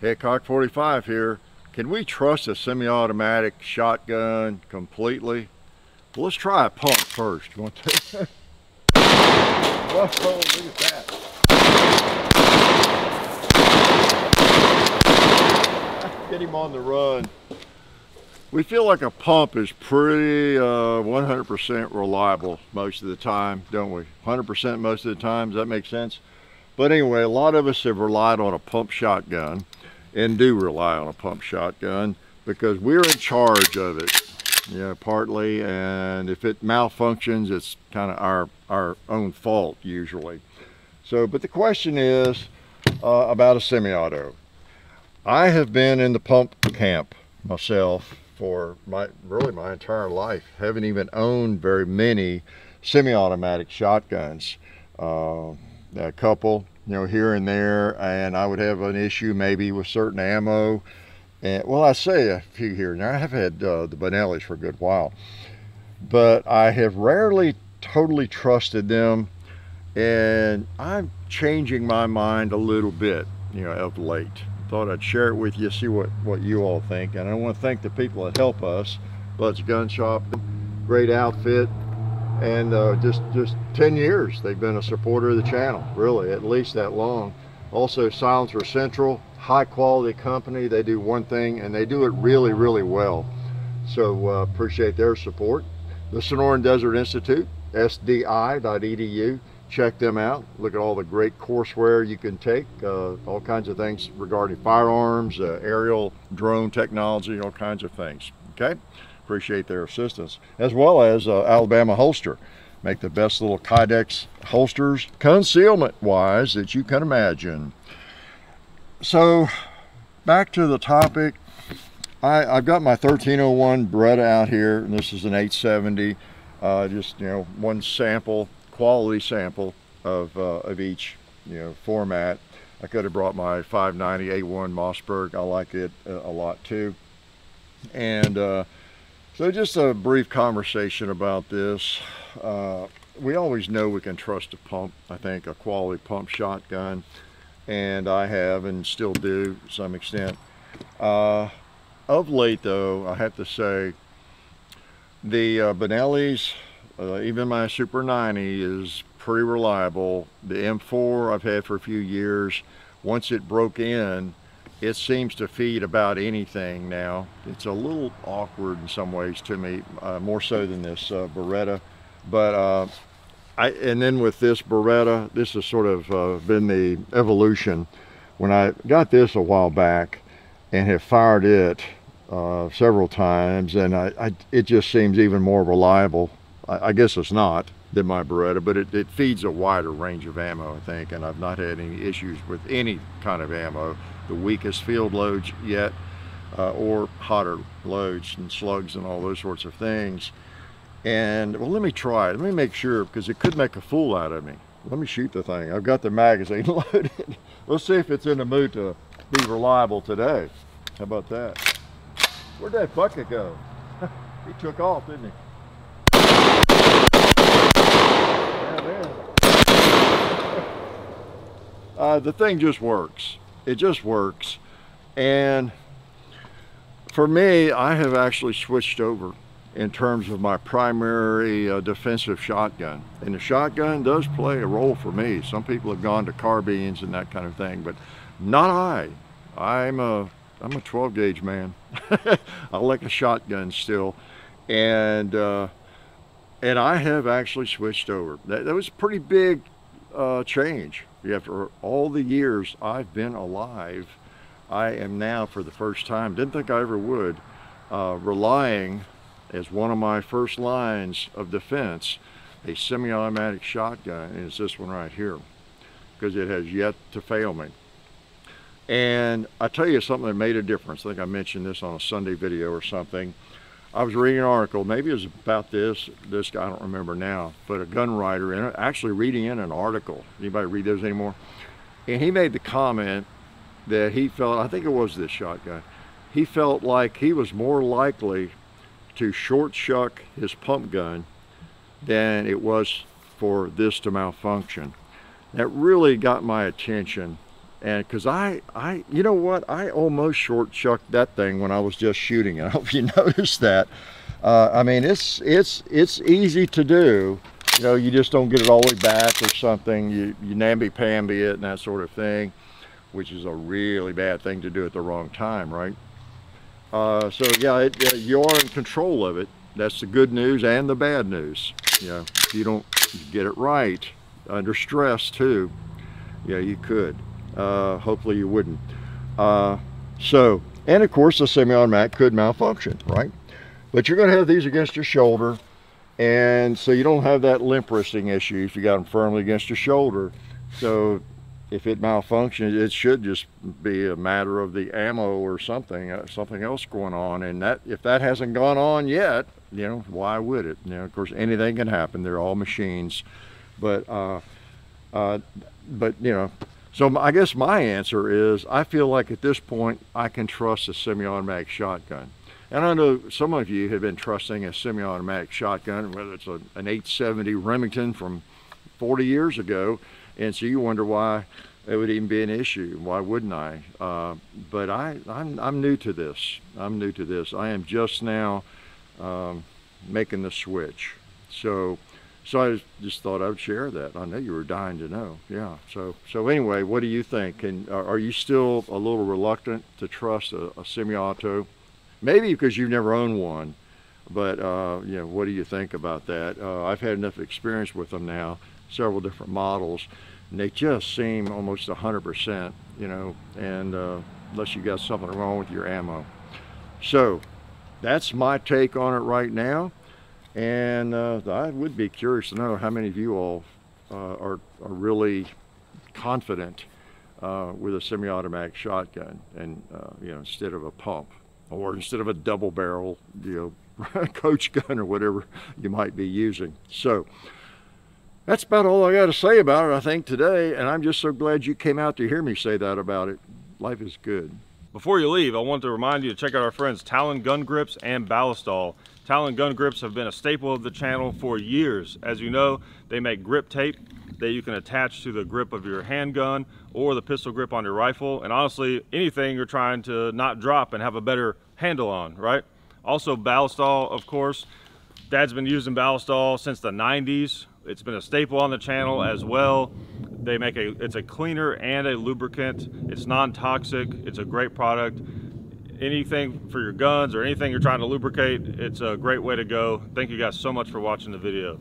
Hickok 45 here. Can we trust a semi-automatic shotgun completely? Well, let's try a pump first. You want to? Whoa, look at that. Get him on the run. We feel like a pump is pretty 100% reliable most of the time, don't we? 100% most of the time, does that make sense? But anyway, a lot of us have relied on a pump shotgun, and do rely on a pump shotgun because we're in charge of it, partly, and if it malfunctions, it's kind of our own fault usually. So, but the question is about a semi-auto. I have been in the pump camp myself for really my entire life. Haven't even owned very many semi-automatic shotguns. A couple, here and there, and I would have an issue maybe with certain ammo. And well, I say a few here and there. I have had the Benellis for a good while, but I have rarely totally trusted them, and I'm changing my mind a little bit, of late. Thought I'd share it with you, see what you all think. And I want to thank the people that help us. Bud's Gun Shop, great outfit, and just 10 years they've been a supporter of the channel, really, at least that long. Also Silencer Central, high quality company. They do one thing and they do it really, really well. So appreciate their support. The Sonoran Desert Institute, sdi.edu. Check them out. Look at all the great courseware you can take, all kinds of things regarding firearms, aerial drone technology, all kinds of things. Okay, appreciate their assistance, as well as Alabama Holster. Make the best little Kydex holsters, concealment wise, that you can imagine. So back to the topic. I've got my 1301 Beretta out here, and this is an 870. Just one sample, quality sample of each format. I could have brought my 590 A1 Mossberg. I like it a lot too. And so just a brief conversation about this. We always know we can trust a pump, I think, a quality pump shotgun, and I have and still do to some extent. Of late though, I have to say the Benellis, even my Super 90 is pretty reliable. The M4 I've had for a few years. Once it broke in, it seems to feed about anything now. It's a little awkward in some ways to me, more so than this Beretta. But and then with this Beretta, this has sort of been the evolution. When I got this a while back and have fired it several times, and it just seems even more reliable. I guess it's not than my Beretta, but it feeds a wider range of ammo, I think, and I've not had any issues with any kind of ammo, the weakest field loads yet, or hotter loads and slugs and all those sorts of things. And well, let me try it. Let me make sure, because it could make a fool out of me. Let me shoot the thing. I've got the magazine loaded. Let's see if it's in the mood to be reliable today. How about that? Where'd that bucket go? He took off, didn't he? The thing just works. It just works. And for me, I have actually switched over in terms of my primary defensive shotgun. And the shotgun does play a role for me. Some people have gone to carbines and that kind of thing, but not I. I'm a 12 gauge man. I like a shotgun still. And I have actually switched over. That was a pretty big change. After all the years I've been alive, I am now, for the first time, didn't think I ever would, relying as one of my first lines of defense, a semi-automatic shotgun, and it's this one right here, because it has yet to fail me. And I tell you something that made a difference. I think I mentioned this on a Sunday video or something. I was reading an article, maybe it was about this guy, I don't remember now, but a gun writer in it, actually reading in an article. Anybody read those anymore? And he made the comment that he felt, I think it was this shotgun, he felt like he was more likely to short shuck his pump gun than it was for this to malfunction. That really got my attention. And because you know what, I almost short chucked that thing when I was just shooting it. I hope you noticed that. I mean, it's easy to do. You know, you just don't get it all the way back or something. You namby-pamby it and that sort of thing, which is a really bad thing to do at the wrong time, right? So yeah, you are in control of it. That's the good news and the bad news. You know, if you don't get it right under stress too, yeah, you could. Hopefully you wouldn't. So, and of course the semi-automatic could malfunction, right? But you're going to have these against your shoulder, and so you don't have that limp wristing issue if you got them firmly against your shoulder. So if it malfunctions, it should just be a matter of the ammo or something else going on. And that, if that hasn't gone on yet, you know, why would it? You know, of course, anything can happen. They're all machines, but you know. So I guess my answer is, I feel like at this point I can trust a semi-automatic shotgun. And I know some of you have been trusting a semi-automatic shotgun, whether it's an 870 Remington from 40 years ago, and so you wonder why it would even be an issue. Why wouldn't I? But I'm new to this. I'm new to this. I am just now making the switch. So I just thought I would share that. I know you were dying to know. Yeah. So anyway, what do you think? And are you still a little reluctant to trust a semi-auto? Maybe because you've never owned one, but you know, what do you think about that? I've had enough experience with them now, several different models, and they just seem almost 100%, you know, and unless you got something wrong with your ammo. So that's my take on it right now, and I would be curious to know how many of you all are really confident with a semi-automatic shotgun, and you know, instead of a pump, or instead of a double barrel, you know, coach gun or whatever you might be using. So that's about all I got to say about it, I think, today. And I'm just so glad you came out to hear me say that about it. Life is good. Before you leave, I want to remind you to check out our friends Talon Gun Grips and Ballistol. Talon Gun Grips have been a staple of the channel for years. As you know, they make grip tape that you can attach to the grip of your handgun or the pistol grip on your rifle, and honestly, anything you're trying to not drop and have a better handle on, right? Also, Ballistol, of course. Dad's been using Ballistol since the 90s. It's been a staple on the channel as well. They make it's a cleaner and a lubricant. It's non-toxic. It's a great product. Anything for your guns or anything you're trying to lubricate, it's a great way to go. Thank you guys so much for watching the video.